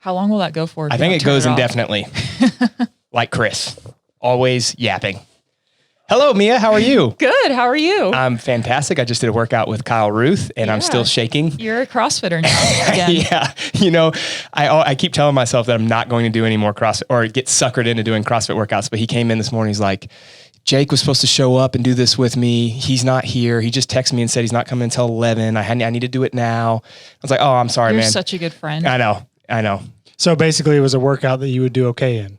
How long will that go for? I think it goes indefinitely. Like Chris, always yapping. Hello, Mia. How are you? Good. How are you? I'm fantastic. I just did a workout with Kyle Ruth and I'm still shaking. You're a CrossFitter now again. Yeah. You know, I keep telling myself that I'm not going to do any more CrossFit or get suckered into doing CrossFit workouts. But he came in this morning. He's like, Jake was supposed to show up and do this with me. He's not here. He just texted me and said he's not coming until 11. I need to do it now. I was like, oh, I'm sorry, You're man. You're such a good friend. I know. So basically it was a workout that you would do okay in.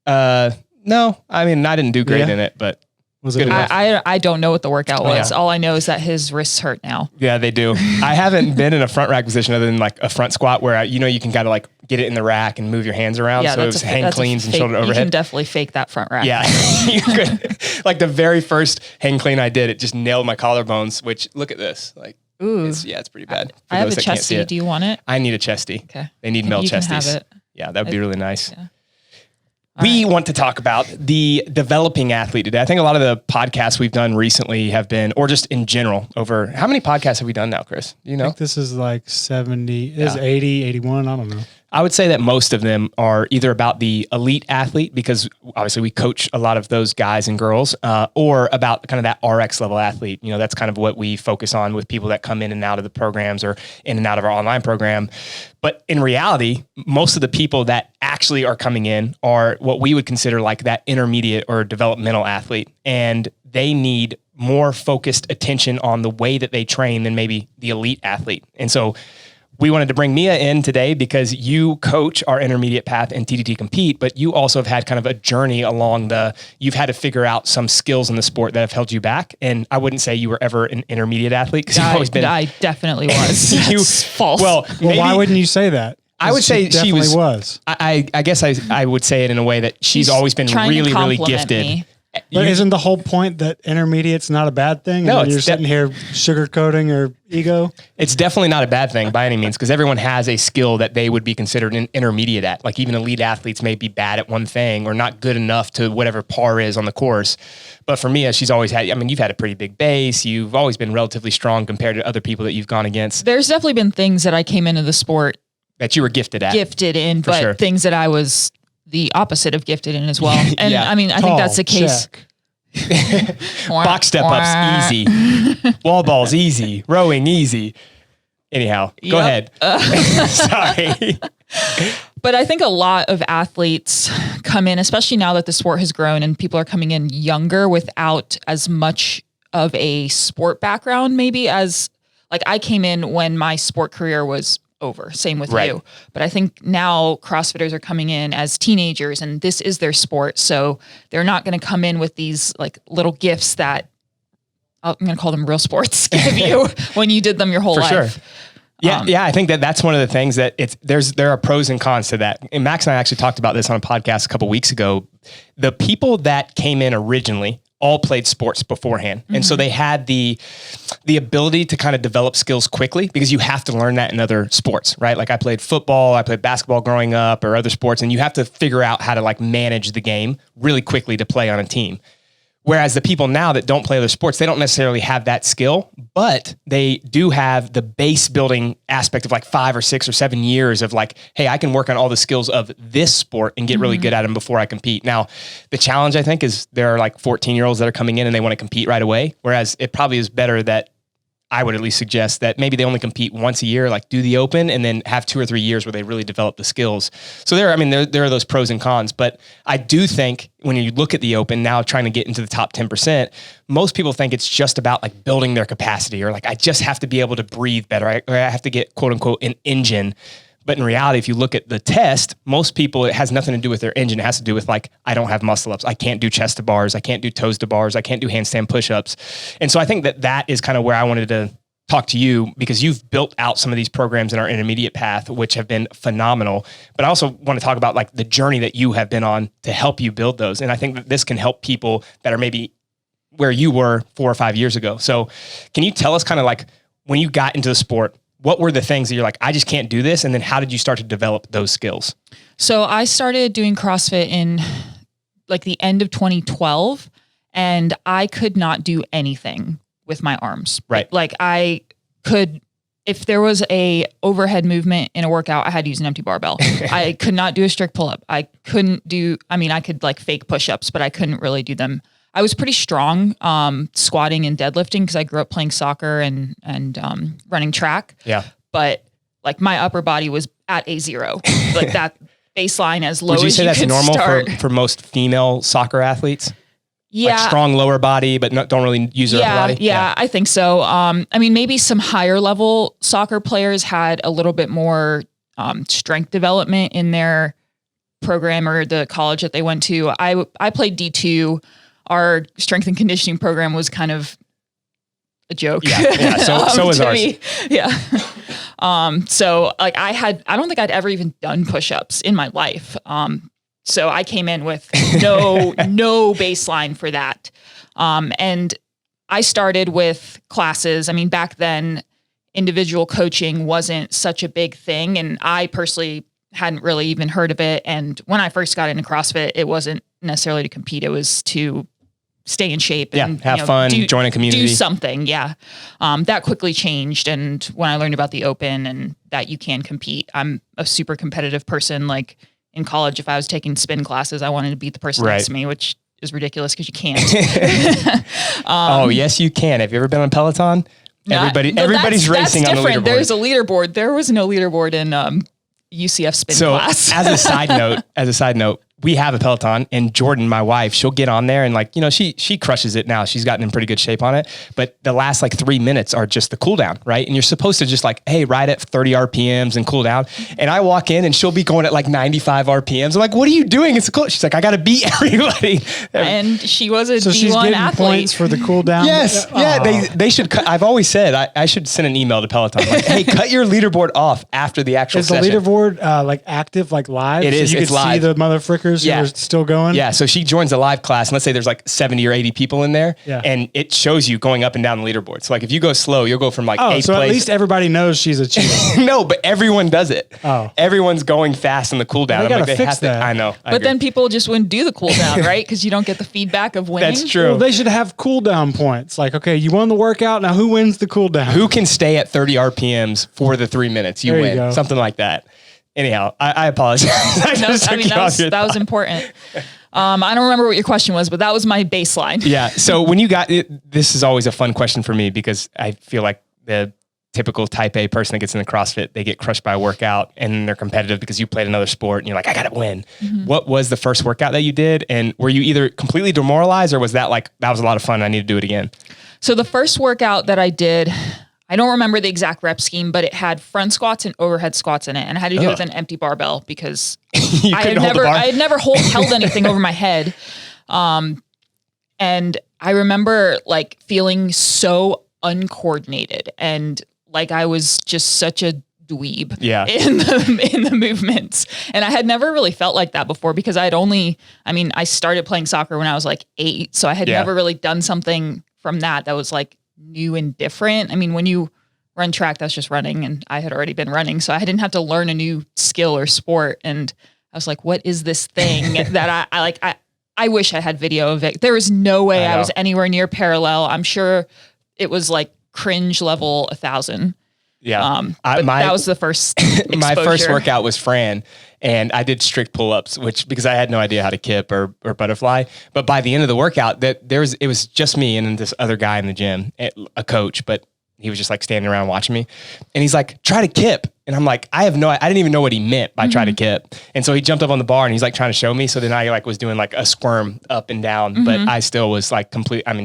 No, I mean, I didn't do great in it, but was it? I don't know what the workout was. Yeah. All I know is that his wrists hurt now. Yeah, they do. I haven't been in a front rack position other than like a front squat where you can kind of like get it in the rack and move your hands around. Yeah, so it was hang cleans and shoulder overhead. You can definitely fake that front rack. Yeah, you could. Like the very first hang clean I did, it just nailed my collarbones. Which look at this, like, ooh, it's pretty bad. I have a chesty. Do you want it? I need a chesty. Okay, they need male chesties. Can have it. Yeah, that'd be really nice. Yeah. We want to talk about the developing athlete today. I think a lot of the podcasts we've done recently have been, or just in general, over how many podcasts have we done now, Chris? Do you know? I think this is like 70, this is 80, 81. I don't know. I would say that most of them are either about the elite athlete, because obviously we coach a lot of those guys and girls, or about kind of that RX level athlete. That's kind of what we focus on with people that come in and out of the programs or in and out of our online program. But in reality, most of the people that actually are coming in are what we would consider like that intermediate or developmental athlete. And they need more focused attention on the way that they train than maybe the elite athlete. And so we wanted to bring Mia in today because you coach our intermediate path and TDT Compete, but you also have had kind of a journey along you've had to figure out some skills in the sport that have held you back. And I wouldn't say you were ever an intermediate athlete because you've always been. I definitely was. That's false. Well, why wouldn't you say that? I would say she was. I guess I would say it in a way that she's always been really, really gifted. Me. But isn't the whole point that intermediate's not a bad thing? No, you're sitting here sugarcoating her ego. It's definitely not a bad thing by any means, because everyone has a skill that they would be considered an intermediate at. Like even elite athletes may be bad at one thing or not good enough to whatever par is on the course. But for Mia, she's always had, you've had a pretty big base. You've always been relatively strong compared to other people that you've gone against. There's definitely been things that I came into the sport that you were gifted at. But things that I was the opposite of gifted in as well. And yeah. I think that's the case. Box step ups, easy. Wall balls, easy. Rowing, easy. Anyhow, go ahead. Sorry. But I think a lot of athletes come in, especially now that the sport has grown and people are coming in younger without as much of a sport background, maybe as like I came in when my sport career was over. Same with you. But I think now CrossFitters are coming in as teenagers and this is their sport. So they're not going to come in with these like little gifts that I'm going to call them real sports give you when you did them your whole life. Sure. Yeah. I think that's one of the things that there are pros and cons to that. And Max and I actually talked about this on a podcast a couple of weeks ago. The people that came in originally all played sports beforehand. Mm-hmm. And so they had the ability to kind of develop skills quickly because you have to learn that in other sports, right? Like I played football, I played basketball growing up or other sports, and you have to figure out how to like manage the game really quickly to play on a team. Whereas the people now that don't play other sports, they don't necessarily have that skill, but they do have the base building aspect of like 5 or 6 or 7 years of like, hey, I can work on all the skills of this sport and get really good at them before I compete. Now, the challenge I think is there are like 14-year-olds that are coming in and they want to compete right away. Whereas it probably is better that I would at least suggest that maybe they only compete once a year, like do the open and then have 2 or 3 years where they really develop the skills. So there are those pros and cons, but I do think when you look at the open now trying to get into the top 10%, most people think it's just about like building their capacity or like, I just have to be able to breathe better. Or I have to get quote unquote an engine. But in reality, if you look at the test, most people, it has nothing to do with their engine. It has to do with like, I don't have muscle ups. I can't do chest to bars. I can't do toes to bars. I can't do handstand push-ups. And so I think that is kind of where I wanted to talk to you because you've built out some of these programs in our intermediate path, which have been phenomenal. But I also want to talk about like the journey that you have been on to help you build those. And I think that this can help people that are maybe where you were 4 or 5 years ago. So can you tell us kind of like when you got into the sport, what were the things that you're like, I just can't do this? And then how did you start to develop those skills? So I started doing CrossFit in like the end of 2012 and I could not do anything with my arms. Right. Like I could if there was a overhead movement in a workout, I had to use an empty barbell. I could not do a strict pull-up. I could like fake push-ups, but I couldn't really do them. I was pretty strong squatting and deadlifting because I grew up playing soccer and running track. Yeah. But like my upper body was at a 0, like that baseline as low as you could start. Would you say that's normal for most female soccer athletes? Yeah. Like strong lower body, but don't really use their upper body? Yeah, I think so. I mean, maybe some higher level soccer players had a little bit more strength development in their program or the college that they went to. I played D2. Our strength and conditioning program was kind of a joke. Yeah. So was ours. Yeah. So like I don't think I'd ever even done push-ups in my life. So I came in with no baseline for that. And I started with classes. I mean, back then, individual coaching wasn't such a big thing. And I personally hadn't really even heard of it. And when I first got into CrossFit, it wasn't necessarily to compete. It was to stay in shape and have fun, join a community. Do something. Yeah. That quickly changed. And when I learned about the open and that you can compete, I'm a super competitive person. Like, in college, if I was taking spin classes, I wanted to beat the person next to me, which is ridiculous because you can't. Oh, yes, you can. Have you ever been on Peloton? Everybody's racing on the leaderboard. There's a leaderboard. There was no leaderboard in UCF spin class. So as a side note, we have a Peloton, and Jordan, my wife, she'll get on there and like, she crushes it now. She's gotten in pretty good shape on it, but the last like 3 minutes are just the cool down, right? And you're supposed to just like, hey, ride at 30 RPMs and cool down. And I walk in and she'll be going at like 95 RPMs. I'm like, what are you doing? It's cool. She's like, I got to beat everybody. And she was a so D1 she's getting athlete. points for the cool down. Yes. Yeah. They should cut. I've always said I should send an email to Peloton. Like, hey, cut your leaderboard off after the actual session. Is the leaderboard like active, like live? It is. So you can see the motherfrickers who are still going. Yeah, so she joins a live class, and let's say there's like 70 or 80 people in there, and it shows you going up and down the leaderboard. So like if you go slow, you'll go from like 8th so place. At least everybody knows she's a cheater. No, but everyone does it. Oh. Everyone's going fast in the cool down. They gotta fix that. I know. But then people just wouldn't do the cool down, right? Because you don't get the feedback of winning. That's true. Well, they should have cool down points. Like, okay, you won the workout. Now who wins the cool down? Who can stay at 30 RPMs for the 3 minutes? You there win. You Something like that. Anyhow, I apologize. That was important. I don't remember what your question was, but that was my baseline. Yeah. So when you got it, this is always a fun question for me because I feel like the typical type A person that gets into CrossFit, they get crushed by a workout and they're competitive because you played another sport and you're like, I got to win. Mm-hmm. What was the first workout that you did? And were you either completely demoralized or was that like, that was a lot of fun, I need to do it again? So the first workout that I did, I don't remember the exact rep scheme, but it had front squats and overhead squats in it. And I had to do it with an empty barbell because I had never held anything over my head. And I remember like feeling so uncoordinated and like I was just such a dweeb in the movements. And I had never really felt like that before because I started playing soccer when I was like 8. So I had never really done something from that was like new and different. I mean, when you run track, that's just running and I had already been running. So I didn't have to learn a new skill or sport. And I was like, what is this thing that I wish I had video of it. There was no way I was anywhere near parallel. I'm sure it was like cringe level 1,000. Yeah. That was the first exposure. My first workout was Fran and I did strict pull-ups, because I had no idea how to kip or butterfly. But by the end of the workout, it was just me and then this other guy in the gym, a coach, but he was just like standing around watching me. And he's like, try to kip. And I'm like, I didn't even know what he meant by try to kip. And so he jumped up on the bar and he's like trying to show me. So then I like was doing like a squirm up and down, but I still was like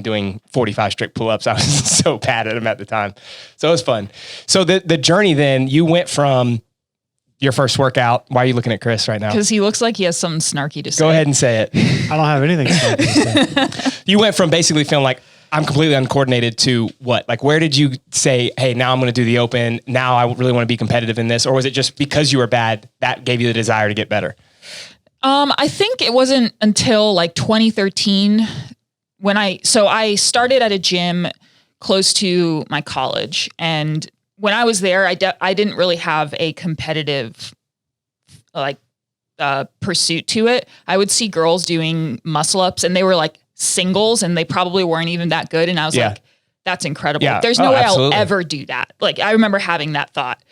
doing 45 strict pull-ups. I was so bad at them at the time. So it was fun. So the journey then, you went from your first workout. Why are you looking at Chris right now? Because he looks like he has something snarky to say. Go ahead and say it. I don't have anything snarky to say. You went from basically feeling like, I'm completely uncoordinated to what? Like, where did you say, hey, now I'm going to do the open. Now I really want to be competitive in this. Or was it just because you were bad that gave you the desire to get better? I think it wasn't until like 2013 when I started at a gym close to my college. And when I was there, I didn't really have a competitive pursuit to it. I would see girls doing muscle ups and they were like singles and they probably weren't even that good. And I was like, that's incredible. Yeah. There's no way absolutely. I'll ever do that. Like I remember having that thought.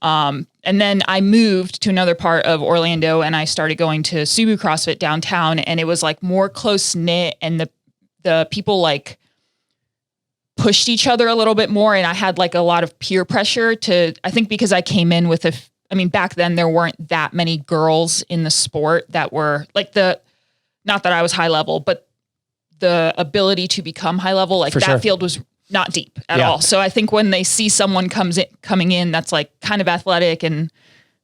And then I moved to another part of Orlando and I started going to Subu CrossFit downtown, and it was like more close knit, and the people like pushed each other a little bit more. And I had like a lot of peer pressure I think because I came in with back then there weren't that many girls in the sport that were like not that I was high level, but the ability to become high level, like For that sure. field was not deep at all. So I think when they see someone coming in that's like kind of athletic and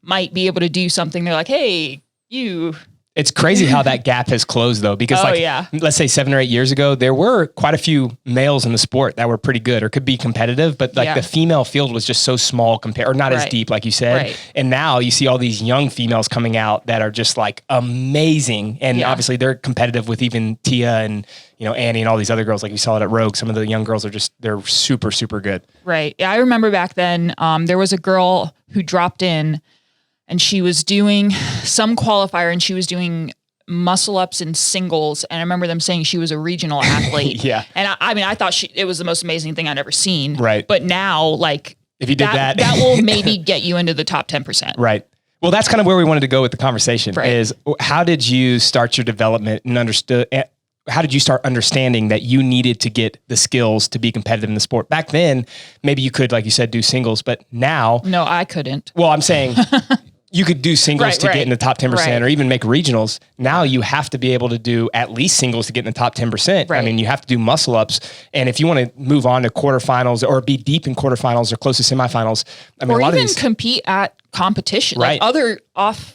might be able to do something, they're like, hey, you. It's crazy how that gap has closed though, because let's say 7 or 8 years ago, there were quite a few males in the sport that were pretty good or could be competitive, but like the female field was just so small or not as deep, like you said. Right. And now you see all these young females coming out that are just like amazing. And obviously they're competitive with even Tia and, Annie and all these other girls. Like you saw it at Rogue. Some of the young girls they're super, super good. Right. Yeah, I remember back then, there was a girl who dropped in, and she was doing some qualifier, and she was doing muscle ups in singles. And I remember them saying she was a regional athlete. Yeah. And I thought it was the most amazing thing I'd ever seen. Right. But now, like, if you did that will maybe get you into the top 10%. Right. Well, that's kind of where we wanted to go with the conversation is how did you start your development and how did you start understanding that you needed to get the skills to be competitive in the sport? Back then, maybe you could, like you said, do singles, but now. No, I couldn't. Well, I'm saying you could do singles to get in the top 10% or even make regionals. Now you have to be able to do at least singles to get in the top 10%. Right. I mean, you have to do muscle ups. And if you want to move on to quarterfinals or be deep in quarterfinals or close to semifinals, I mean, or a lot even of these compete at competition, like other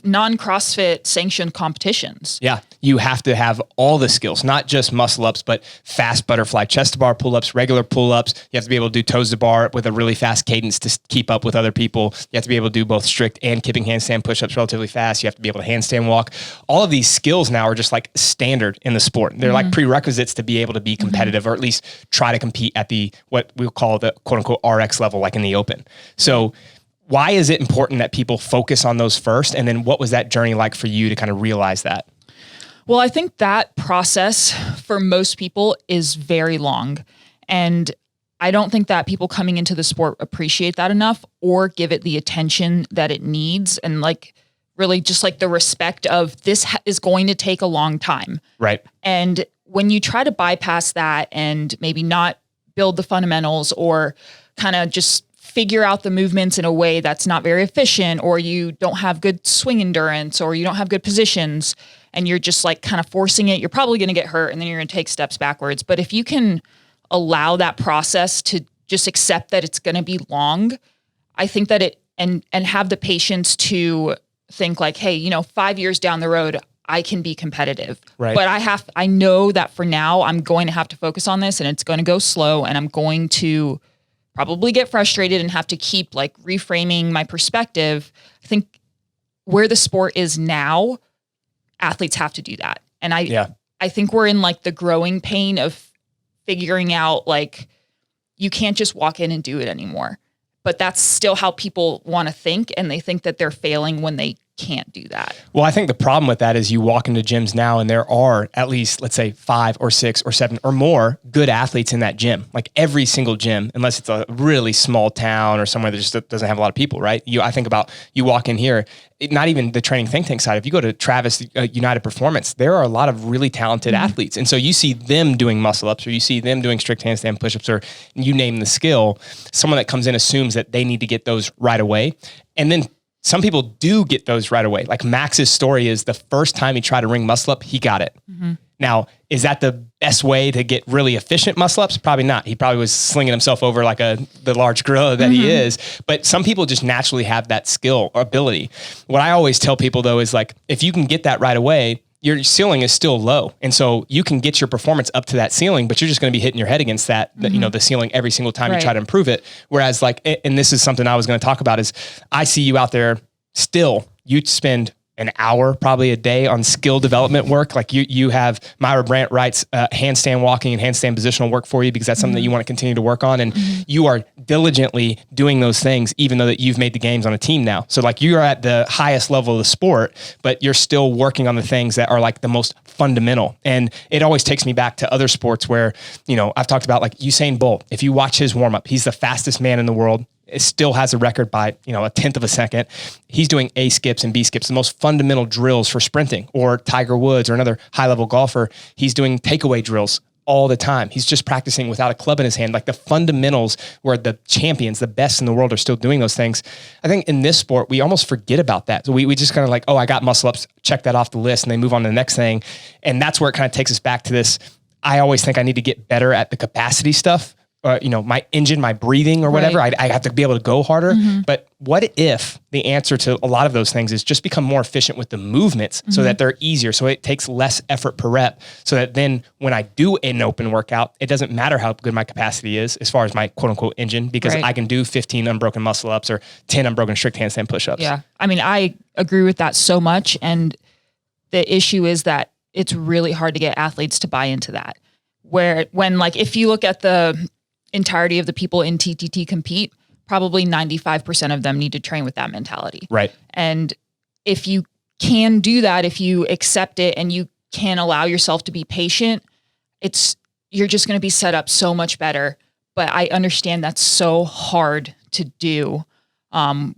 non-CrossFit sanctioned competitions. Yeah. You have to have all the skills, not just muscle ups, but fast butterfly chest to bar pull-ups, regular pull-ups. You have to be able to do toes to bar with a really fast cadence to keep up with other people. You have to be able to do both strict and kipping handstand push-ups relatively fast. You have to be able to handstand walk. All of these skills now are just like standard in the sport. They're like prerequisites to be able to be competitive or at least try to compete at what we'll call the quote unquote RX level, like in the open. So why is it important that people focus on those first? And then what was that journey like for you to kind of realize that? Well, I think that process for most people is very long. And I don't think that people coming into the sport appreciate that enough or give it the attention that it needs. And like really just like the respect of this is going to take a long time. Right. And when you try to bypass that and maybe not build the fundamentals or kind of just figure out the movements in a way that's not very efficient, or you don't have good swing endurance, or you don't have good positions, and you're just like kind of forcing it, you're probably going to get hurt and then you're going to take steps backwards. But if you can allow that process to just accept that it's going to be long, I think that and have the patience to think like, hey, 5 years down the road, I can be competitive. Right. But I know that for now I'm going to have to focus on this, and it's going to go slow, and I'm going to probably get frustrated and have to keep like reframing my perspective. I think where the sport is now, athletes have to do that. And I think we're in like the growing pain of figuring out like, you can't just walk in and do it anymore. But that's still how people want to think. And they think that they're failing when they can't do that. Well, I think the problem with that is you walk into gyms now and there are at least, let's say 5 or 6 or 7 or more good athletes in that gym. Like every single gym, unless it's a really small town or somewhere that just doesn't have a lot of people, right? I think about you walk in here, not even the training think tank side. If you go to Travis United Performance, there are a lot of really talented athletes. And so you see them doing muscle ups, or you see them doing strict handstand push-ups, or you name the skill. Someone that comes in assumes that they need to get those right away. And then some people do get those right away. Like Max's story is the first time he tried to ring muscle up, he got it. Mm-hmm. Now, is that the best way to get really efficient muscle ups? Probably not. He probably was slinging himself over like the large gorilla that he is. But some people just naturally have that skill or ability. What I always tell people though is like, if you can get that right away, your ceiling is still low. And so you can get your performance up to that ceiling, but you're just going to be hitting your head against that, the ceiling every single time you try to improve it. Whereas like, and this is something I was going to talk about is I see you out there still, you spend an hour probably a day on skill development work. Like you have Myra Brandt writes handstand walking and handstand positional work for you because that's something that you want to continue to work on. And you are diligently doing those things, even though that you've made the games on a team now. So like you're at the highest level of the sport, but you're still working on the things that are like the most fundamental. And it always takes me back to other sports where, you know, I've talked about like Usain Bolt. If you watch his warm up, he's the fastest man in the world. It still has a record by, you know, 1/10 of a second. He's doing A skips and B skips, the most fundamental drills for sprinting. Or Tiger Woods or another high level golfer, he's doing takeaway drills all the time. He's just practicing without a club in his hand. Like the fundamentals where the champions, the best in the world are still doing those things. I think in this sport, we almost forget about that. So we just kind of like, oh, I got muscle ups, check that off the list, and they move on to the next thing. And that's where it kind of takes us back to this. I always think I need to get better at the capacity stuff. You know, my engine, my breathing or whatever, I have to be able to go harder. But what if the answer to a lot of those things is just become more efficient with the movements so that they're easier, so it takes less effort per rep, so that then when I do an open workout, it doesn't matter how good my capacity is as far as my quote unquote engine, because I can do 15 unbroken muscle ups or 10 unbroken strict handstand push-ups. Yeah. I mean, I agree with that so much. And the issue is that it's really hard to get athletes to buy into that. When like, if you look at the entirety of the people in TTT compete, probably 95% of them need to train with that mentality. Right. And if you can do that, if you accept it and you can allow yourself to be patient, you're just going to be set up so much better. But I understand that's so hard to do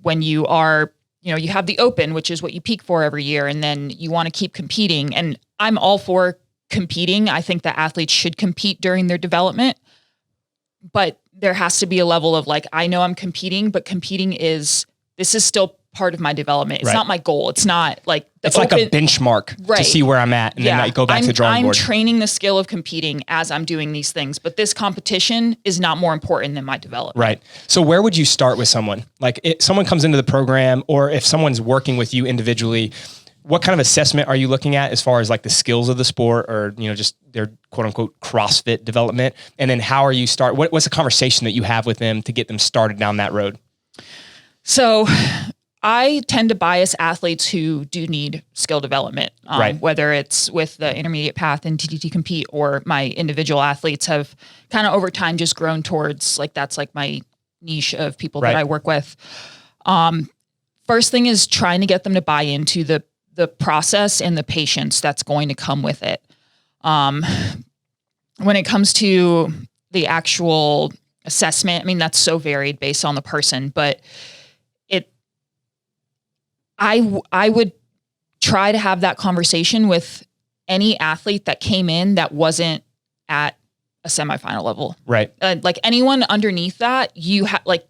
when you are, you know, you have the open, which is what you peak for every year, and then you want to keep competing. And I'm all for competing. I think that athletes should compete during their development. But there has to be a level of like, I know I'm competing, but this is still part of my development. It's not my goal. It's not like it's like a benchmark to see where I'm at. And then I go back to the drawing board. I'm training the skill of competing as I'm doing these things, but this competition is not more important than my development. Right. So where would you start with someone? Like if someone comes into the program, or if someone's working with you individually, what kind of assessment are you looking at as far as like the skills of the sport, or, you know, just their quote unquote CrossFit development? And then how are you what's the conversation that you have with them to get them started down that road? So I tend to bias athletes who do need skill development, whether it's with the intermediate path in TTT compete, or my individual athletes have kind of over time just grown towards like, that's like my niche of people that I work with. First thing is trying to get them to buy into the process and the patience that's going to come with it. When it comes to the actual assessment, I mean, that's so varied based on the person, but I would try to have that conversation with any athlete that came in that wasn't at a semifinal level. Right. Like anyone underneath that, you have like,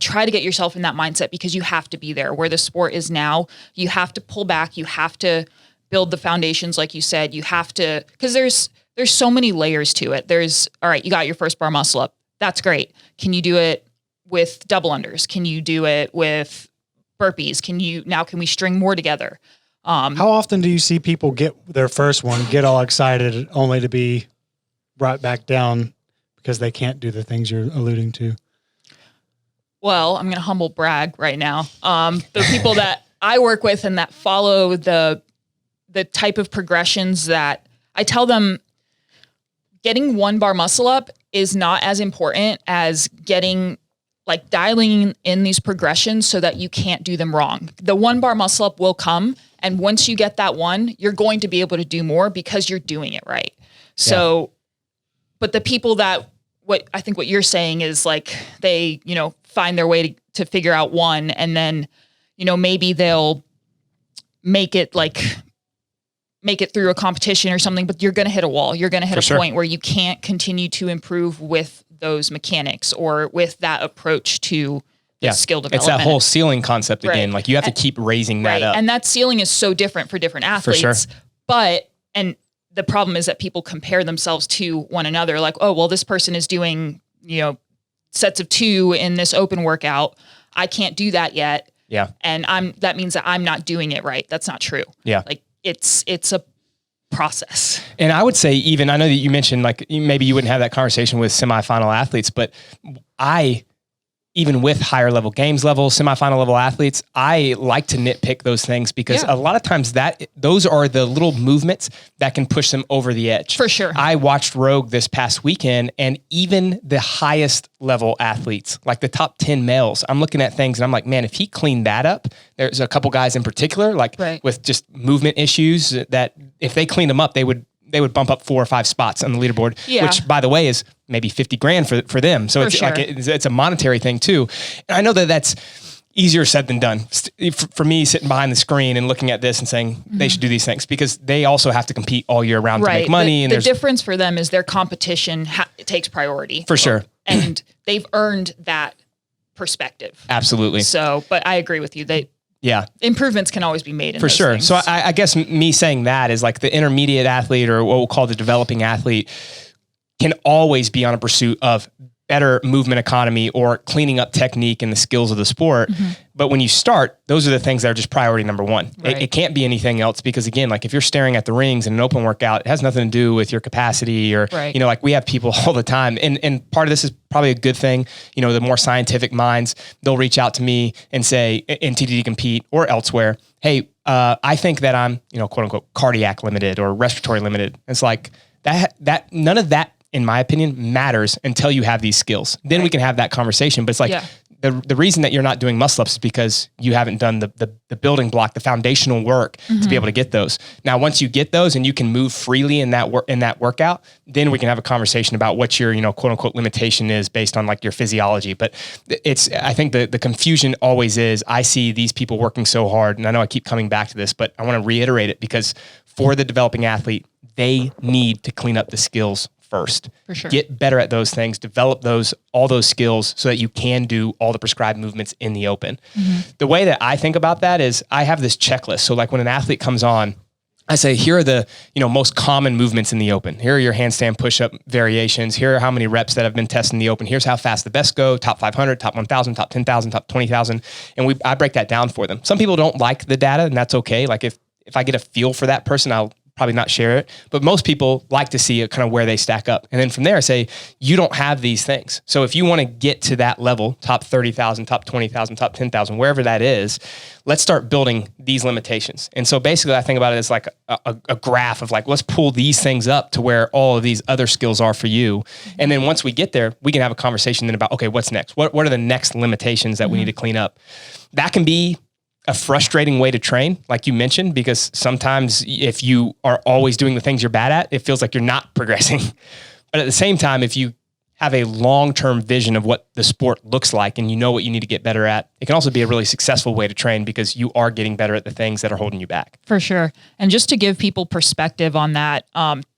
try to get yourself in that mindset, because you have to be there where the sport is now. You have to pull back. You have to build the foundations. Like you said, you have to, because there's so many layers to it. All right, you got your first bar muscle up. That's great. Can you do it with double unders? Can you do it with burpees? Can we string more together? How often do you see people get their first one, get all excited, only to be brought back down because they can't do the things you're alluding to? Well, I'm going to humble brag right now. The people that I work with and that follow the type of progressions that I tell them, getting one bar muscle up is not as important as dialing in these progressions so that you can't do them wrong. The one bar muscle up will come. And once you get that one, you're going to be able to do more because you're doing it right. So, but the people that, what you're saying is like, they, you know, find their way to figure out one, and then, you know, maybe they'll make it through a competition or something, but you're going to hit a wall. You're going to hit a point where you can't continue to improve with those mechanics or with that approach to skill development. It's that whole ceiling concept again. Like you have to keep raising that up. And that ceiling is so different for different athletes. For sure. But the problem is that people compare themselves to one another. Like, oh, well, this person is doing, you know, sets of 2 in this open workout. I can't do that yet. Yeah. And that means that I'm not doing it right. That's not true. Yeah. Like it's a process. And I would say, even, I know that you mentioned like maybe you wouldn't have that conversation with semifinal athletes, but even with higher level games level, semifinal level athletes, I like to nitpick those things because a lot of times those are the little movements that can push them over the edge. For sure. I watched Rogue this past weekend, and even the highest level athletes, like the top 10 males, I'm looking at things and I'm like, man, if he cleaned that up, there's a couple guys in particular, like with just movement issues that if they cleaned them up, they would bump up 4 or 5 spots on the leaderboard, which by the way is maybe 50 grand for them. So it's like, it's a monetary thing too. And I know that that's easier said than done for me sitting behind the screen and looking at this and saying they should do these things because they also have to compete all year round to make money. And the difference for them is their competition takes priority. For sure. And they've earned that perspective. Absolutely. So, but I agree with you. Improvements can always be made in for those sure. things. So I guess me saying that is like the intermediate athlete or what we'll call the developing athlete can always be on a pursuit of better movement economy or cleaning up technique and the skills of the sport. But when you start, those are the things that are just priority number one. It can't be anything else because again, like if you're staring at the rings in an open workout, it has nothing to do with your capacity or, you know, like we have people all the time and part of this is probably a good thing. You know, the more scientific minds, they'll reach out to me and say in TDD Compete or elsewhere, hey, I think that I'm, you know, quote unquote cardiac limited or respiratory limited. It's like that none of that, in my opinion, matters until you have these skills. Then we can have that conversation. But it's like the reason that you're not doing muscle ups is because you haven't done the building block, the foundational work to be able to get those. Now, once you get those and you can move freely in that workout, then we can have a conversation about what your, you know, quote unquote limitation is based on like your physiology. But I think the confusion always is I see these people working so hard, and I know I keep coming back to this, but I want to reiterate it because for the developing athlete, they need to clean up the skills first. For sure. Get better at those things, develop all those skills so that you can do all the prescribed movements in the open. The way that I think about that is I have this checklist. So like when an athlete comes on, I say, here are the, you know, most common movements in the open. Here are your handstand push-up variations. Here are how many reps that have been tested in the open. Here's how fast the best go, top 500, top 1,000, top 10,000, top 20,000. And I break that down for them. Some people don't like the data and that's okay. Like if I get a feel for that person, I'll probably not share it, but most people like to see kind of where they stack up. And then from there, I say, you don't have these things. So if you want to get to that level, top 30,000, top 20,000, top 10,000, wherever that is, let's start building these limitations. And so basically I think about it as like a graph of like, let's pull these things up to where all of these other skills are for you. And then once we get there, we can have a conversation then about, okay, what's next? What are the next limitations that we need to clean up? That can be a frustrating way to train, like you mentioned, because sometimes if you are always doing the things you're bad at, it feels like you're not progressing. But at the same time, if you have a long-term vision of what the sport looks like and you know what you need to get better at, it can also be a really successful way to train because you are getting better at the things that are holding you back. For sure. And just to give people perspective on that,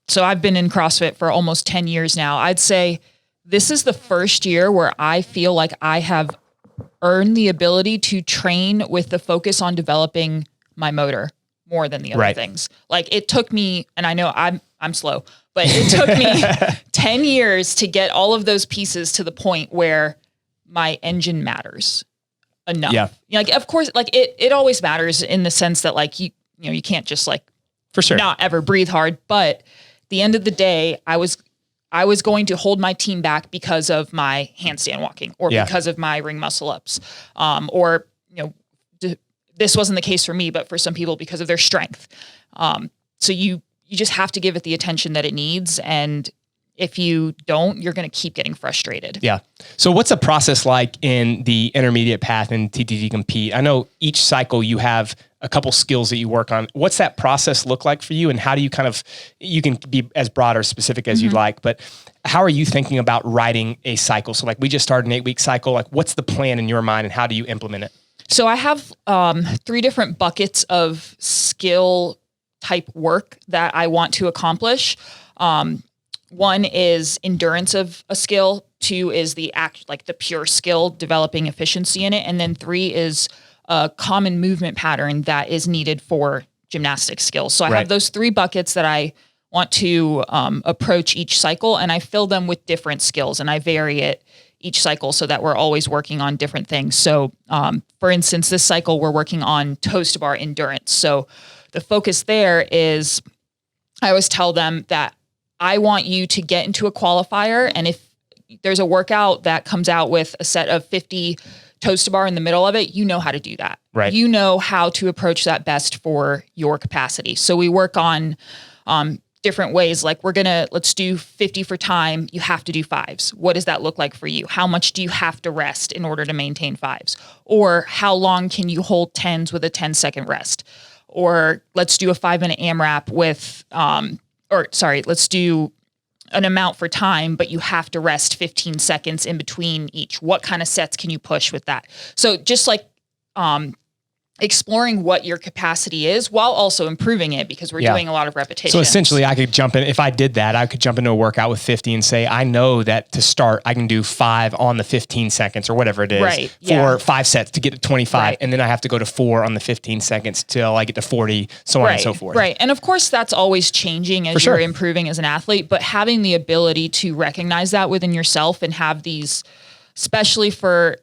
so I've been in CrossFit for almost 10 years now. I'd say this is the first year where I feel like I have earn the ability to train with the focus on developing my motor more than the other things. Like it took me, and I know I'm slow, but it took me 10 years to get all of those pieces to the point where my engine matters enough. Yeah. Like, of course, like it always matters in the sense that like, you can't just like for sure not ever breathe hard. But at the end of the day, I was going to hold my team back because of my handstand walking or because of my ring muscle ups. Or, this wasn't the case for me, but for some people because of their strength. So you just have to give it the attention that it needs. And if you don't, you're going to keep getting frustrated. Yeah. So what's a process like in the intermediate path in TTD Compete? I know each cycle you have a couple skills that you work on. What's that process look like for you? And how do you you can be as broad or specific as you'd like, but how are you thinking about writing a cycle? So like we just started an 8-week cycle. Like what's the plan in your mind and how do you implement it? So I have 3 different buckets of skill type work that I want to accomplish. 1 is endurance of a skill. 2 is the pure skill, developing efficiency in it. And then 3 is a common movement pattern that is needed for gymnastic skills. So I have those 3 buckets that I want to approach each cycle, and I fill them with different skills and I vary it each cycle so that we're always working on different things. So for instance, this cycle we're working on toes to bar endurance. So the focus there is, I always tell them that I want you to get into a qualifier, and if there's a workout that comes out with a set of 50 toes to bar in the middle of it, you know how to do that. Right. You know how to approach that best for your capacity. So we work on different ways. Like let's do 50 for time. You have to do 5s. What does that look like for you? How much do you have to rest in order to maintain 5s? Or how long can you hold 10s with a 10-second rest? Or let's do a 5-minute AMRAP with, let's do an amount for time, but you have to rest 15 seconds in between each. What kind of sets can you push with that? So just like exploring what your capacity is while also improving it, because we're doing a lot of repetitions. So essentially I could jump in, if I did that, I could jump into a workout with 50 and say, I know that to start, I can do 5 on the 15 seconds or whatever it is for 5 sets to get to 25. Right. And then I have to go to 4 on the 15 seconds till I get to 40, so on and so forth. Right. And of course that's always changing as you're improving as an athlete, but having the ability to recognize that within yourself and have these, especially for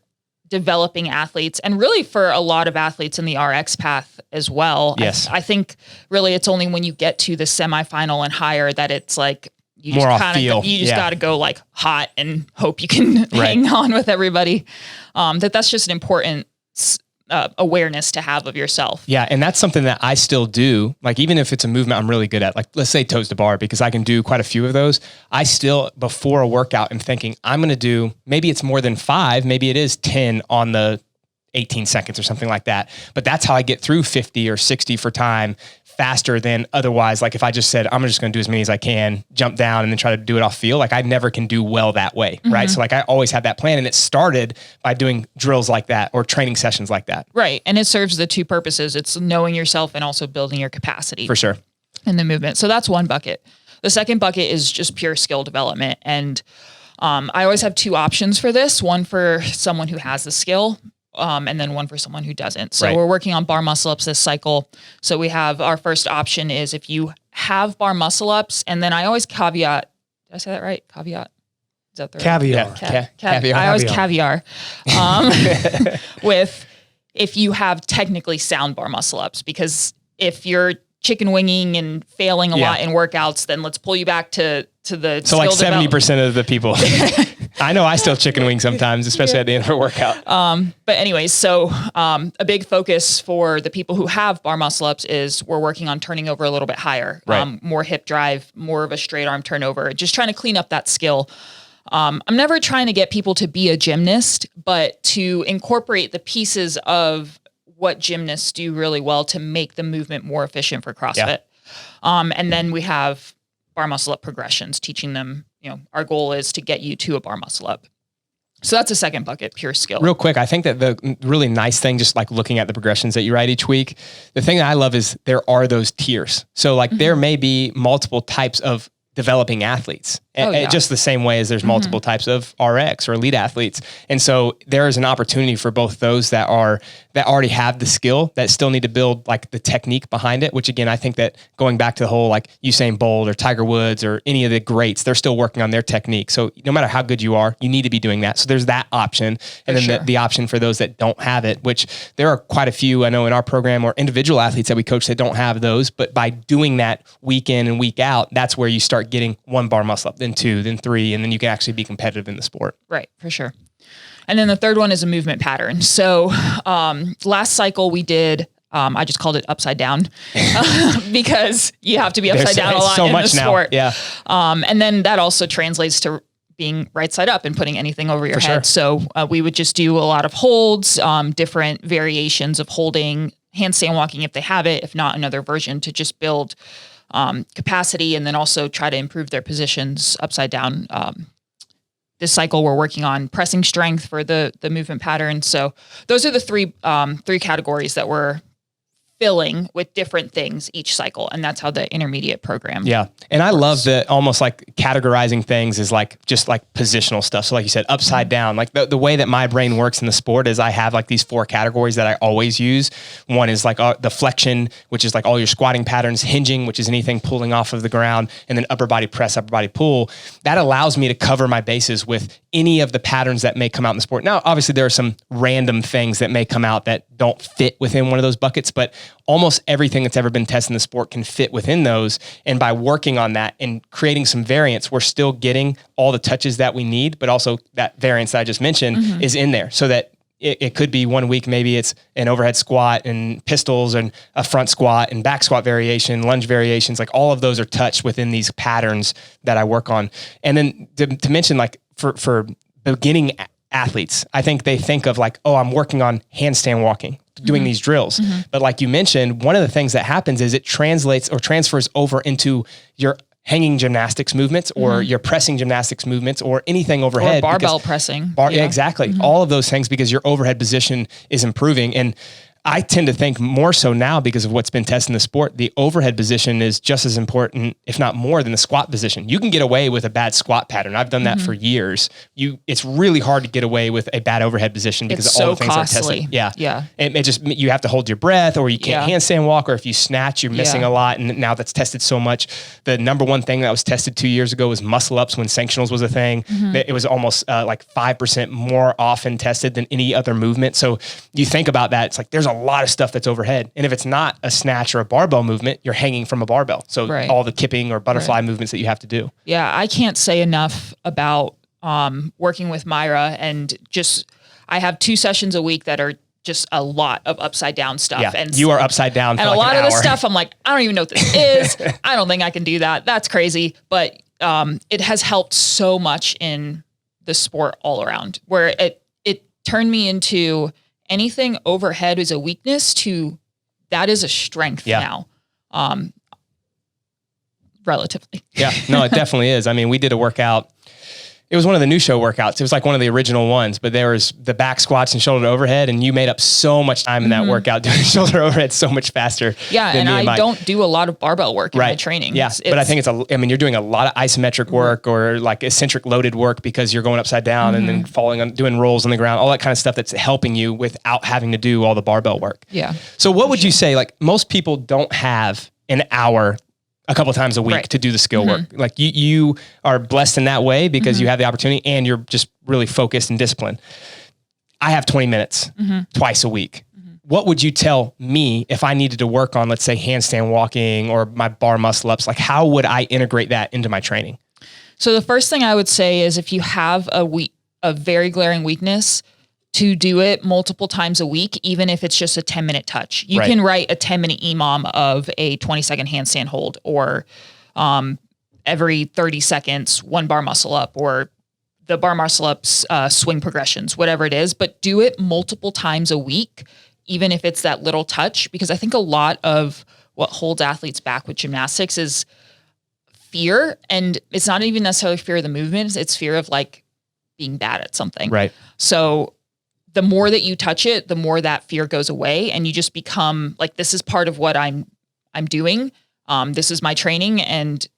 developing athletes and really for a lot of athletes in the RX path as well. Yes. I think really it's only when you get to the semifinal and higher that it's like, you more just off feel. You just got to go like hot and hope you can hang on with everybody. That's just an important awareness to have of yourself. Yeah. And that's something that I still do. Like, even if it's a movement I'm really good at, like let's say toes to bar, because I can do quite a few of those. I still, before a workout, am thinking I'm going to do, maybe it's more than 5, maybe it is 10 on the 18 seconds or something like that. But that's how I get through 50 or 60 for time faster than otherwise. Like if I just said, I'm just going to do as many as I can, jump down and then try to do it off feel, like I never can do well that way. Right. So like I always have that plan, and it started by doing drills like that or training sessions like that. Right. And it serves the two purposes. It's knowing yourself and also building your capacity. For sure. In the movement. So that's one bucket. The second bucket is just pure skill development. And I always have 2 options for this, one for someone who has the skill, and then one for someone who doesn't. So we're working on bar muscle ups this cycle. So we have our first option is if you have bar muscle ups, and then I always caveat, did I say that right? Caveat? Is that the caviar? Right? Caviar. I always caviar with if you have technically sound bar muscle ups, because if you're chicken winging and failing a lot in workouts, then let's pull you back to the so like 70% of the people. I know I still chicken wing sometimes, especially at the end of a workout. But anyways, so a big focus for the people who have bar muscle ups is we're working on turning over a little bit higher, more hip drive, more of a straight arm turnover, just trying to clean up that skill. I'm never trying to get people to be a gymnast, but to incorporate the pieces of what gymnasts do really well to make the movement more efficient for CrossFit. And then we have bar muscle up progressions, teaching them, our goal is to get you to a bar muscle up. So that's a second bucket, pure skill. Real quick, I think that the really nice thing, just like looking at the progressions that you write each week, the thing that I love is there are those tiers. So like there may be multiple types of developing athletes, just the same way as there's multiple types of RX or elite athletes. And so there is an opportunity for both those that already have the skill that still need to build like the technique behind it, which again, I think that going back to the whole like Usain Bolt or Tiger Woods or any of the greats, they're still working on their technique. So no matter how good you are, you need to be doing that. So there's that option. And then the option for those that don't have it, which there are quite a few, I know in our program, or individual athletes that we coach that don't have those, but by doing that week in and week out, that's where you start getting 1 bar muscle up, then 2, then 3, and then you can actually be competitive in the sport. Right, for sure. And then the third one is a movement pattern. So last cycle we did, I just called it upside down because you have to be upside down a lot in the sport. Yeah. And then that also translates to being right side up and putting anything over your head. So we would just do a lot of holds, different variations of holding, handstand walking if they have it, if not another version to just build capacity, and then also try to improve their positions upside down. This cycle we're working on pressing strength for the movement pattern. So those are the three categories that we're filling with different things each cycle. And that's how the intermediate program. Yeah. And I love the almost like categorizing things is like, just like positional stuff. So like you said, upside down, like the way that my brain works in the sport is I have like these 4 categories that I always use. One is like the flexion, which is like all your squatting patterns, hinging, which is anything pulling off of the ground, and then upper body press, upper body pull. That allows me to cover my bases with any of the patterns that may come out in the sport. Now, obviously there are some random things that may come out that don't fit within one of those buckets, but almost everything that's ever been tested in the sport can fit within those. And by working on that and creating some variance, we're still getting all the touches that we need, but also that variance that I just mentioned is in there, so that it could be one week, maybe it's an overhead squat and pistols and a front squat and back squat variation, lunge variations, like all of those are touched within these patterns that I work on. And then to mention, like for beginning athletes, I think they think of like, oh, I'm working on handstand walking, doing these drills. But like you mentioned, one of the things that happens is it translates or transfers over into your hanging gymnastics movements or your pressing gymnastics movements or anything overhead. Or barbell pressing. Yeah, exactly. All of those things, because your overhead position is improving. And I tend to think more so now, because of what's been tested in the sport, the overhead position is just as important, if not more, than the squat position. You can get away with a bad squat pattern. I've done that for years. It's really hard to get away with a bad overhead position because it's all so the things costly. are tested. Yeah. Yeah. It just, you have to hold your breath, or you can't handstand walk, or if you snatch, you're missing a lot. And now that's tested so much. The number one thing that was tested 2 years ago was muscle ups when sanctionals was a thing. It was almost like 5% more often tested than any other movement. So you think about that, it's like there's a lot of stuff that's overhead. And if it's not a snatch or a barbell movement, you're hanging from a barbell. So all the kipping or butterfly movements that you have to do. Yeah. I can't say enough about working with Myra, and just, I have 2 sessions a week that are just a lot of upside down stuff. Yeah, and you are upside down for and like a lot an of the hour. stuff I'm like, I don't even know what this is. I don't think I can do that. That's crazy. But it has helped so much in the sport all around, where it turned me into anything overhead is a weakness to that is a strength now. Relatively. Yeah, no, it definitely is. I mean, we did a workout. It was one of the new show workouts. It was like one of the original ones, but there was the back squats and shoulder to overhead, and you made up so much time in that workout doing shoulder overhead so much faster. Yeah, and I don't do a lot of barbell work in my training. Yeah, but I think you're doing a lot of isometric work or like eccentric loaded work, because you're going upside down and then falling on, doing rolls on the ground, all that kind of stuff that's helping you without having to do all the barbell work. Yeah. So what would you say, like most people don't have an hour a couple of times a week to do the skill work. Like you are blessed in that way because you have the opportunity and you're just really focused and disciplined. I have 20 minutes twice a week. What would you tell me if I needed to work on, let's say, handstand walking or my bar muscle ups? Like, how would I integrate that into my training? So the first thing I would say is, if you have a very glaring weakness, to do it multiple times a week, even if it's just a 10-minute touch. You can write a 10-minute EMOM of a 20-second handstand hold, or every 30 seconds, 1 bar muscle up, or the bar muscle ups, swing progressions, whatever it is, but do it multiple times a week, even if it's that little touch, because I think a lot of what holds athletes back with gymnastics is fear. And it's not even necessarily fear of the movements. It's fear of like being bad at something. Right. So the more that you touch it, the more that fear goes away, and you just become like, this is part of what I'm doing. This is my training, and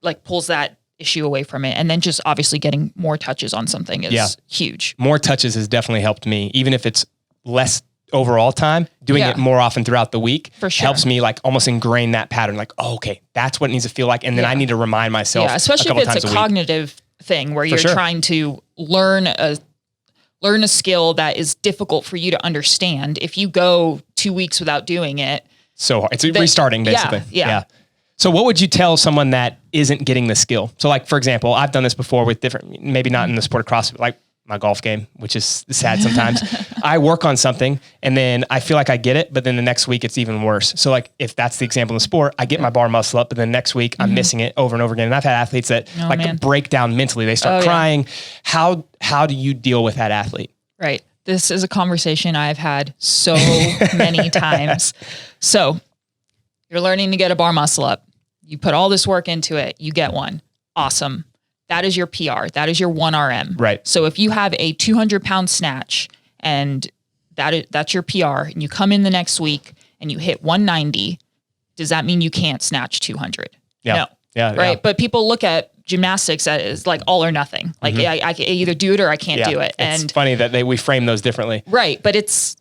like pulls that issue away from it. And then just obviously getting more touches on something is huge. More touches has definitely helped me, even if it's less overall time, doing it more often throughout the week for sure helps me like almost ingrain that pattern. Like, oh, okay, that's what it needs to feel like. And then I need to remind myself, especially if it's a cognitive thing where you're trying to learn a skill that is difficult for you to understand. If you go 2 weeks without doing it, so hard. It's restarting basically. Yeah. So what would you tell someone that isn't getting the skill? So like, for example, I've done this before with different, maybe not in the sport of CrossFit, like my golf game, which is sad sometimes. I work on something and then I feel like I get it, but then the next week it's even worse. So like, if that's the example in the sport, I get my bar muscle up, but then next week I'm missing it over and over again. And I've had athletes that break down mentally. They start crying. Yeah. How do you deal with that athlete? Right. This is a conversation I've had so many times. So you're learning to get a bar muscle up. You put all this work into it. You get one. Awesome. That is your PR. That is your 1 RM. Right. So if you have a 200-pound snatch and that's your PR, and you come in the next week and you hit 190, does that mean you can't snatch 200? Yeah. No. Yeah. Right. Yeah. But people look at gymnastics as like all or nothing. Like I can either do it or I can't do it. It's and funny that we frame those differently. Right. But it's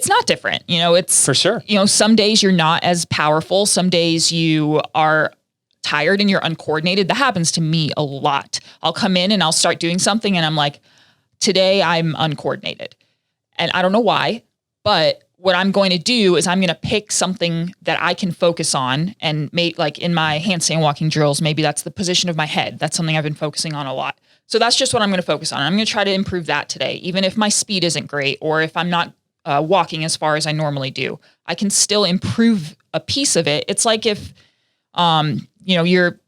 not different. It's for sure. Some days you're not as powerful. Some days you are tired and you're uncoordinated. That happens to me a lot. I'll come in and I'll start doing something and I'm like, today I'm uncoordinated. And I don't know why, but what I'm going to do is I'm going to pick something that I can focus on and make, like in my handstand walking drills, maybe that's the position of my head. That's something I've been focusing on a lot. So that's just what I'm going to focus on. I'm going to try to improve that today. Even if my speed isn't great, or if I'm not walking as far as I normally do, I can still improve a piece of it. It's like if, you're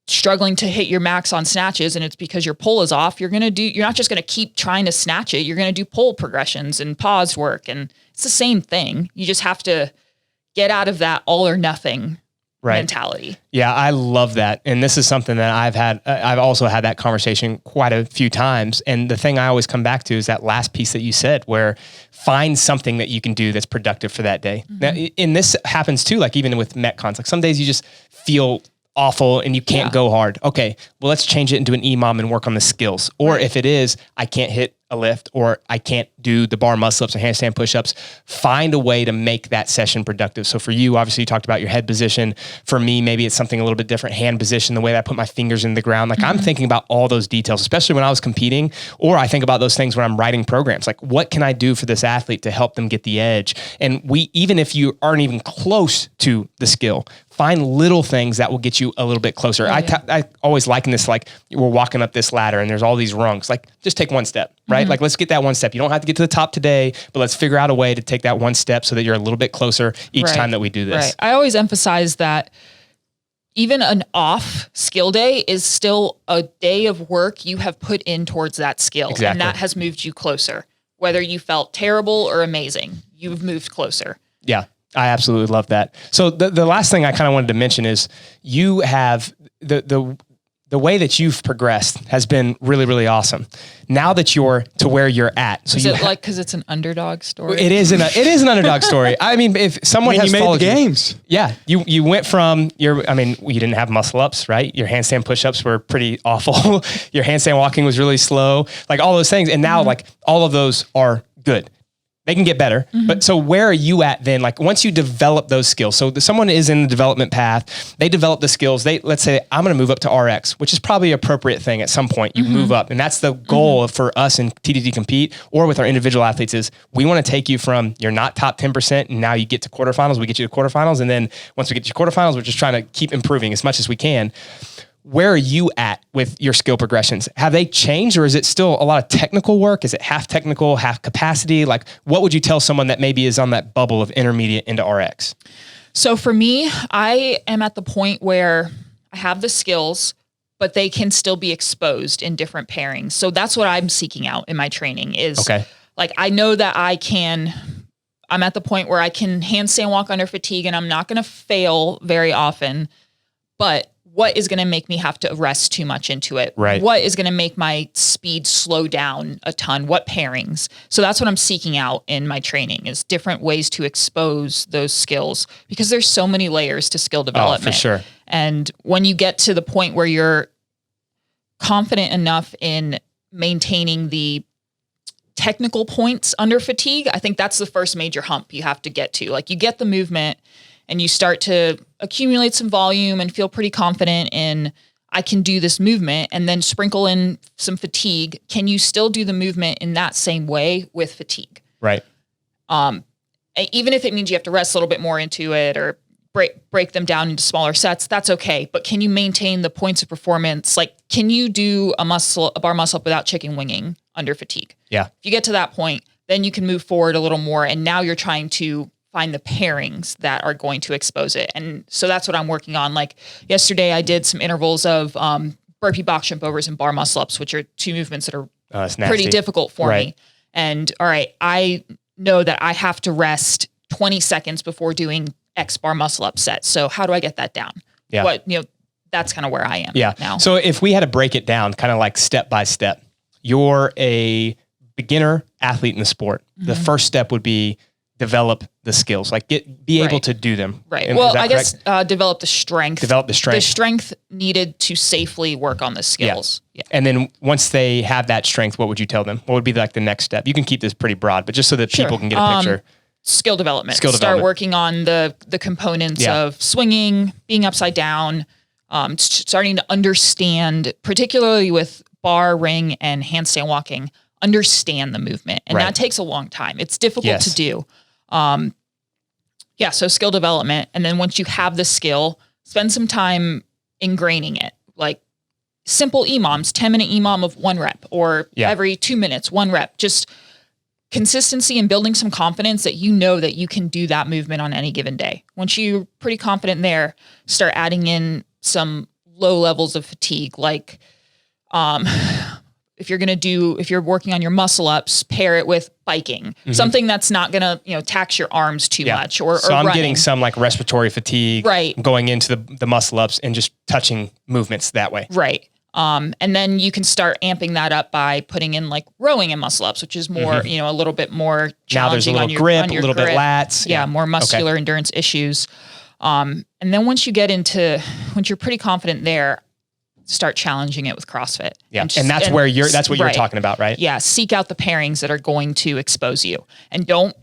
struggling to hit your max on snatches and it's because your pull is off, you're not just going to keep trying to snatch it. You're going to do pull progressions and pause work. And it's the same thing. You just have to get out of that all or nothing mentality. Yeah, I love that. And this is something that I've also had that conversation quite a few times. And the thing I always come back to is that last piece that you said, where find something that you can do that's productive for that day. Now, and this happens too, like even with Metcons, like some days you just feel awful and you can't go hard. Okay, well, let's change it into an EMOM and work on the skills. Or if it is, I can't hit a lift, or I can't do the bar muscle ups and handstand push-ups, find a way to make that session productive. So for you, obviously you talked about your head position. For me, maybe it's something a little bit different, hand position, the way that I put my fingers in the ground. Like I'm thinking about all those details, especially when I was competing, or I think about those things when I'm writing programs. Like what can I do for this athlete to help them get the edge? And even if you aren't even close to the skill, find little things that will get you a little bit closer. I always liken this, like we're walking up this ladder and there's all these rungs, like just take one step, right? Like let's get that one step. You don't have to get to the top today, but let's figure out a way to take that one step so that you're a little bit closer each time that we do this. Right. I always emphasize that even an off skill day is still a day of work you have put in towards that skill. Exactly. And that has moved you closer. Whether you felt terrible or amazing, you've moved closer. Yeah. I absolutely love that. So the last thing I kind of wanted to mention is you have the way that you've progressed has been really, really awesome. Now that you're to where you're at. So is it like, cause it's an underdog story? It is an underdog story. I mean, if someone has followed the games. You went from you didn't have muscle ups, right? Your handstand push-ups were pretty awful. Your handstand walking was really slow, like all those things. And now like all of those are good. They can get better. But so where are you at then? Like once you develop those skills, so someone is in the development path, they develop the skills. Let's say I'm going to move up to RX, which is probably an appropriate thing at some point. You move up, and that's the goal for us in TDT Compete or with our individual athletes is we want to take you from you're not top 10% and now you get to quarterfinals. We get you to quarterfinals. And then once we get you to quarterfinals, we're just trying to keep improving as much as we can. Where are you at with your skill progressions? Have they changed, or is it still a lot of technical work? Is it half technical, half capacity? Like what would you tell someone that maybe is on that bubble of intermediate into RX? So for me, I am at the point where I have the skills, but they can still be exposed in different pairings. So that's what I'm seeking out in my training is like, I know that I'm at the point where I can handstand walk under fatigue and I'm not going to fail very often, but what is going to make me have to rest too much into it? Right. What is going to make my speed slow down a ton? What pairings? So that's what I'm seeking out in my training is different ways to expose those skills because there's so many layers to skill development. Oh, for sure. And when you get to the point where you're confident enough in maintaining the technical points under fatigue, I think that's the first major hump you have to get to. Like you get the movement and you start to accumulate some volume and feel pretty confident in, I can do this movement, and then sprinkle in some fatigue. Can you still do the movement in that same way with fatigue? Right. Even if it means you have to rest a little bit more into it or break them down into smaller sets, that's okay. But can you maintain the points of performance? Like, can you do a bar muscle up without chicken winging under fatigue? Yeah. If you get to that point, then you can move forward a little more. And now you're trying to find the pairings that are going to expose it. And so that's what I'm working on. Like yesterday I did some intervals of burpee box jump overs and bar muscle ups, which are two movements that are pretty difficult for me. And all right, I know that I have to rest 20 seconds before doing X bar muscle up set. So how do I get that down? Yeah. That's kind of where I am now. So if we had to break it down kind of like step by step, you're a beginner athlete in the sport. The first step would be develop the skills, like be able to do them. Right. And well, I guess develop the strength. Develop the strength. The strength needed to safely work on the skills. Yeah. And then once they have that strength, what would you tell them? What would be like the next step? You can keep this pretty broad, but just so that people can get a picture. Skill development. Start working on the components of swinging, being upside down, starting to understand, particularly with bar, ring, and handstand walking, understand the movement. And that takes a long time. It's difficult to do. So skill development. And then once you have the skill, spend some time ingraining it. Like simple EMOMs, 10-minute EMOM of 1 rep, or every 2 minutes, 1 rep. Just consistency and building some confidence that you know that you can do that movement on any given day. Once you're pretty confident there, start adding in some low levels of fatigue. Like if you're working on your muscle ups, pair it with biking, something that's not going to, tax your arms too much or I'm running. getting some like respiratory fatigue, right, going into the muscle ups and just touching movements that way. Right. And then you can start amping that up by putting in like rowing and muscle ups, which is more, a little bit more challenging. Now there's a little grip, a little bit lats. Yeah. More muscular endurance issues. And then once you're pretty confident there, start challenging it with CrossFit. Yeah. And that's what you're talking about, right? Yeah. Seek out the pairings that are going to expose you, and don't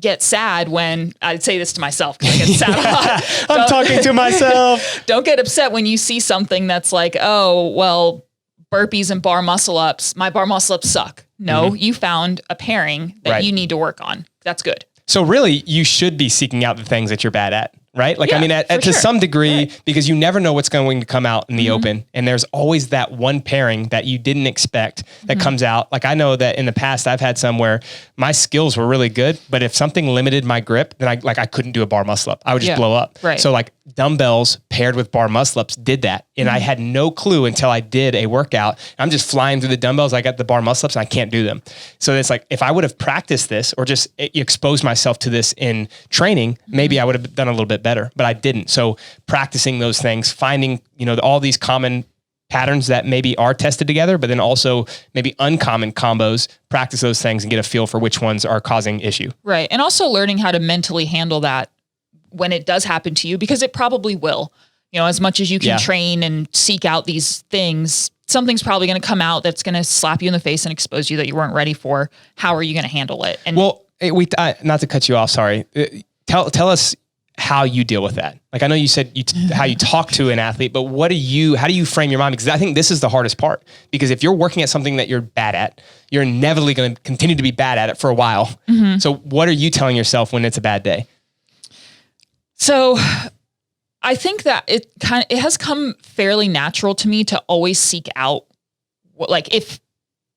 get sad when I'd say this to myself because I get sad a lot. I'm talking to myself. Don't get upset when you see something that's like, oh, well, burpees and bar muscle ups, my bar muscle ups suck. No, you found a pairing that you need to work on. That's good. So really you should be seeking out the things that you're bad at. Right? Like, to some degree, because you never know what's going to come out in the open. And there's always that one pairing that you didn't expect that comes out. Like, I know that in the past, I've had some where my skills were really good, but if something limited my grip, then I couldn't do a bar muscle up. I would just blow up. Right. So like dumbbells paired with bar muscle ups did that. And I had no clue until I did a workout. I'm just flying through the dumbbells. I got the bar muscle ups and I can't do them. So it's like, if I would have practiced this or just exposed myself to this in training, maybe I would have done a little bit better, but I didn't. So practicing those things, finding, all these common patterns that maybe are tested together, but then also maybe uncommon combos, practice those things and get a feel for which ones are causing issue. Right. And also learning how to mentally handle that when it does happen to you, because it probably will, as much as you can train and seek out these things, something's probably going to come out that's going to slap you in the face and expose you that you weren't ready for. How are you going to handle it? And not to cut you off. Sorry. Tell us how you deal with that. Like, I know you said how you talk to an athlete, but how do you frame your mind? Because I think this is the hardest part, because if you're working at something that you're bad at, you're inevitably going to continue to be bad at it for a while. So what are you telling yourself when it's a bad day? So I think that it has come fairly natural to me to always seek out if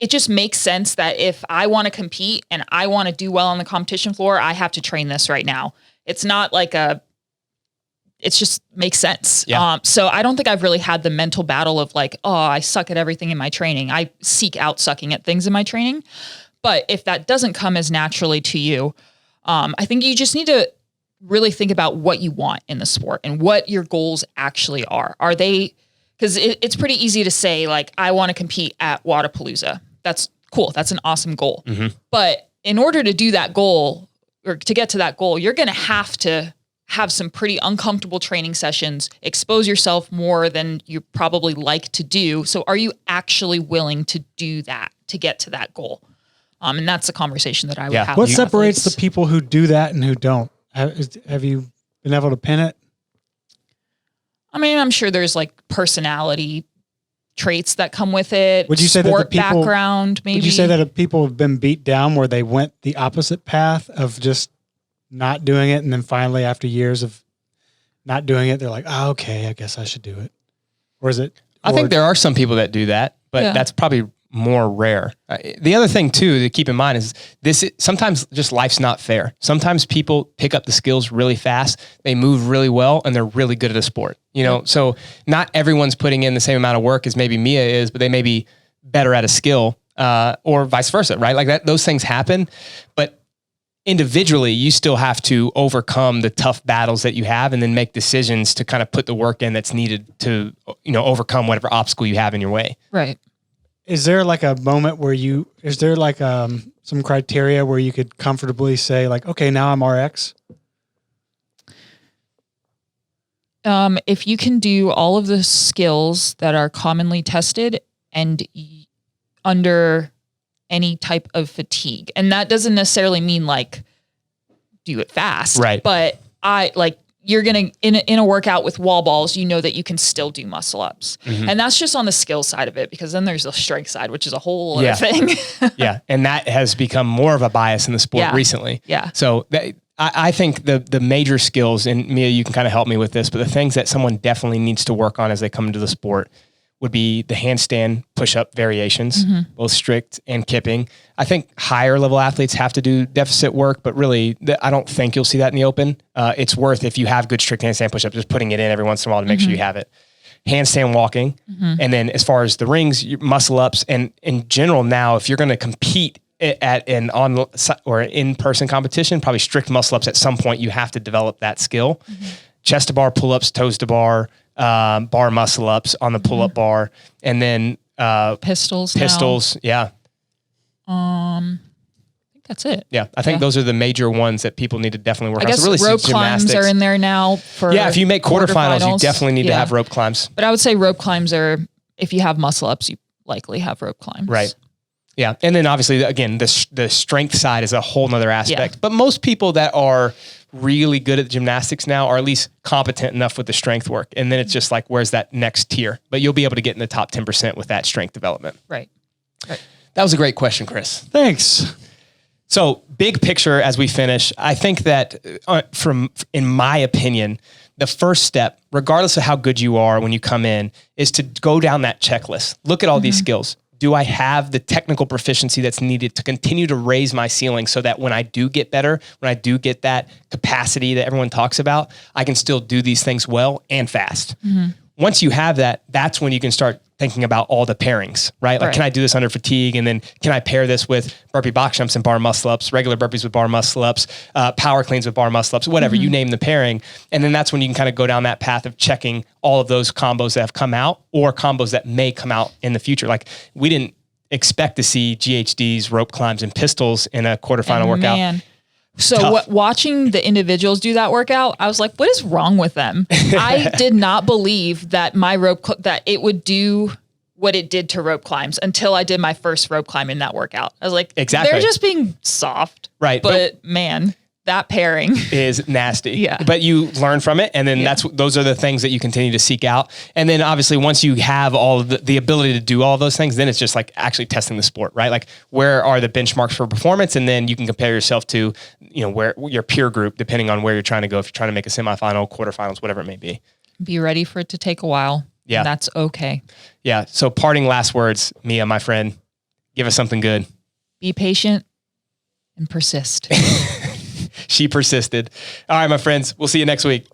it just makes sense that if I want to compete and I want to do well on the competition floor, I have to train this right now. It's not like it just makes sense. Yeah. So I don't think I've really had the mental battle of like, oh, I suck at everything in my training. I seek out sucking at things in my training. But if that doesn't come as naturally to you, I think you just need to really think about what you want in the sport and what your goals actually are. Are they, because it's pretty easy to say like, I want to compete at Wodapalooza. That's cool. That's an awesome goal. But in order to do that goal, or to get to that goal, you're going to have some pretty uncomfortable training sessions, expose yourself more than you probably like to do. So are you actually willing to do that to get to that goal? And that's a conversation that I would have. What separates the people who do that and who don't? Have you been able to pin it? I mean, I'm sure there's like personality traits that come with it. Would you say that the people, background, maybe? Would you say that people have been beat down where they went the opposite path of just not doing it, and then finally after years of not doing it, they're like, oh, okay, I guess I should do it? Or is it? I think there are some people that do that, but that's probably more rare. The other thing too to keep in mind is sometimes just life's not fair. Sometimes people pick up the skills really fast, they move really well, and they're really good at a sport. So not everyone's putting in the same amount of work as maybe Mia is, but they may be better at a skill, or vice versa, right? Like that, those things happen, but individually you still have to overcome the tough battles that you have and then make decisions to kind of put the work in that's needed to, overcome whatever obstacle you have in your way. Right. Is there like a moment where is there like some criteria where you could comfortably say like, okay, now I'm RX? If you can do all of the skills that are commonly tested and under any type of fatigue, and that doesn't necessarily mean like do it fast, right? But you're going to, in a workout with wall balls, that you can still do muscle ups. And that's just on the skill side of it, because then there's the strength side, which is a whole other thing. Yeah. And that has become more of a bias in the sport recently. Yeah. So I think the major skills, and Mia, you can kind of help me with this, but the things that someone definitely needs to work on as they come into the sport would be the handstand push-up variations, both strict and kipping. I think higher level athletes have to do deficit work, but really, I don't think you'll see that in the open. It's worth, if you have good strict handstand push-ups, just putting it in every once in a while to make sure you have it. Handstand walking. And then as far as the rings, muscle ups, and in general now, if you're going to compete at an on or in-person competition, probably strict muscle ups at some point, you have to develop that skill. Chest to bar pull-ups, toes to bar, bar muscle ups on the pull-up bar, and then pistols. Yeah. I think that's it. Yeah. I think those are the major ones that people need to definitely work on. I guess So really rope climbs are in there now for if you make quarterfinals, you definitely need to have rope climbs. But I would say rope climbs are, if you have muscle ups, you likely have rope climbs. Right. Yeah. And then obviously, again, the strength side is a whole nother aspect. Yeah. But most people that are really good at gymnastics now are at least competent enough with the strength work. And then it's just like, where's that next tier? But you'll be able to get in the top 10% with that strength development. Right. That was a great question, Chris. Thanks. So big picture as we finish, I think that in my opinion, the first step, regardless of how good you are when you come in, is to go down that checklist. Look at all these skills. Do I have the technical proficiency that's needed to continue to raise my ceiling so that when I do get better, when I do get that capacity that everyone talks about, I can still do these things well and fast. Once you have that, that's when you can start thinking about all the pairings, right? Like, can I do this under fatigue? And then can I pair this with burpee box jumps and bar muscle ups, regular burpees with bar muscle ups, power cleans with bar muscle ups, whatever, you name the pairing. And then that's when you can kind of go down that path of checking all of those combos that have come out or combos that may come out in the future. Like, we didn't expect to see GHDs, rope climbs, and pistols in a quarterfinal workout. Man. So watching the individuals do that workout, I was like, what is wrong with them? I did not believe that my that it would do what it did to rope climbs until I did my first rope climb in that workout. I was like, they're just being soft. Right. But man, that pairing is nasty. Yeah. But you learn from it. And then those are the things that you continue to seek out. And then obviously once you have all of the ability to do all of those things, then it's just like actually testing the sport, right? Like, where are the benchmarks for performance? And then you can compare yourself to, where your peer group, depending on where you're trying to go, if you're trying to make a semifinal, quarterfinals, whatever it may be. Be ready for it to take a while. Yeah. And that's okay. Yeah. So parting last words, Mia, my friend, give us something good. Be patient and persist. She persisted. All right, my friends, we'll see you next week.